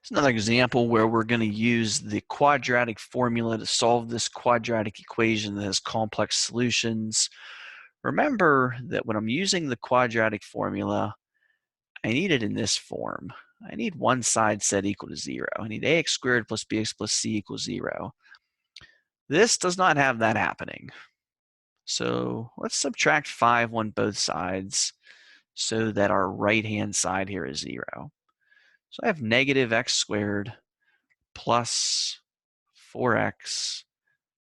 It's another example where we're going to use the quadratic formula to solve this quadratic equation that has complex solutions. Remember that when I'm using the quadratic formula, I need it in this form. I need one side set equal to 0. I need ax squared plus bx plus c equals 0. This does not have that happening. So let's subtract 5 on both sides so that our right-hand side here is 0. So I have negative x squared plus 4x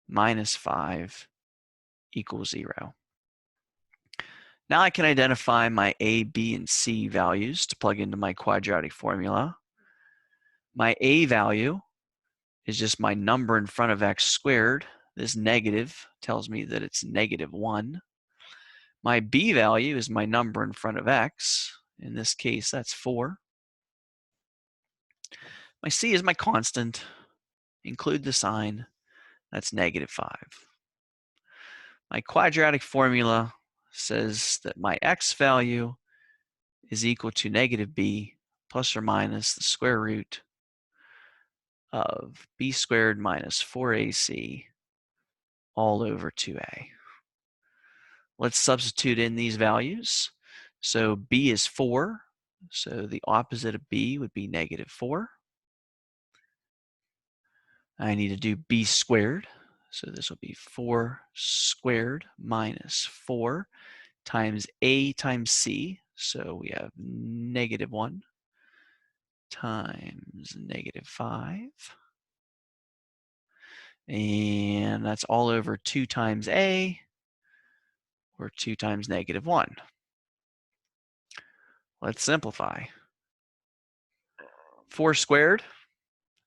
minus 5 equals 0. Now I can identify my a, b, and c values to plug into my quadratic formula. My a value is just my number in front of x squared. This negative tells me that it's -1. My b value is my number in front of x. In this case, that's 4. My c is my constant. Include the sign. That's -5. My quadratic formula says that my x value is equal to -b plus or minus the square root of b squared minus 4ac all over 2a. Let's substitute in these values. So b is 4, so the opposite of b would be -4. I need to do b squared, so this will be 4 squared minus 4 times a times c, so we have -1 times -5, and that's all over 2 times a, or 2 times -1. Let's simplify. 4 squared,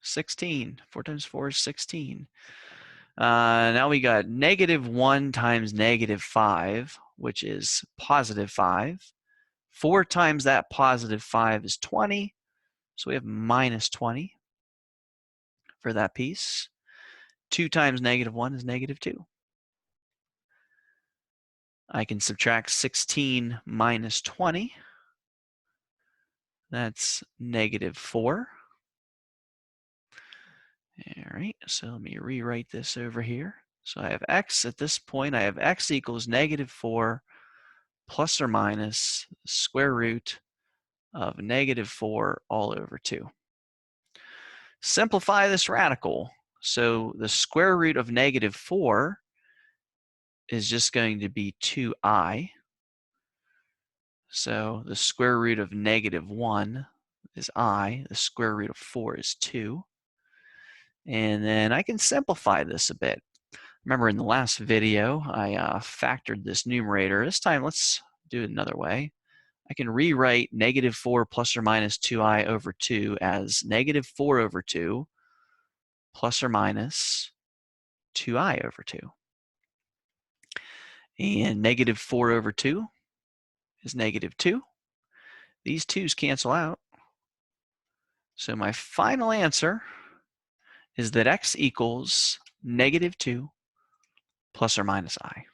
16. 4 times 4 is 16. Now we got -1 times -5, which is +5. 4 times that +5 is 20, so we have -20 for that piece. 2 times -1 is -2. I can subtract 16 minus 20. That's -4. All right, so let me rewrite this over here. So I have x at this point. I have x equals -4 plus or minus the square root of -4 all over 2. Simplify this radical. So the square root of -4 is just going to be 2i. So the square root of -1 is I. The square root of 4 is 2. And then I can simplify this a bit. Remember in the last video, I factored this numerator. This time, let's do it another way. I can rewrite -4 plus or minus 2i over 2 as -4 over 2 plus or minus 2i over 2. And -4 over 2 is -2. These 2's cancel out. So my final answer is that x equals -2 plus or minus I.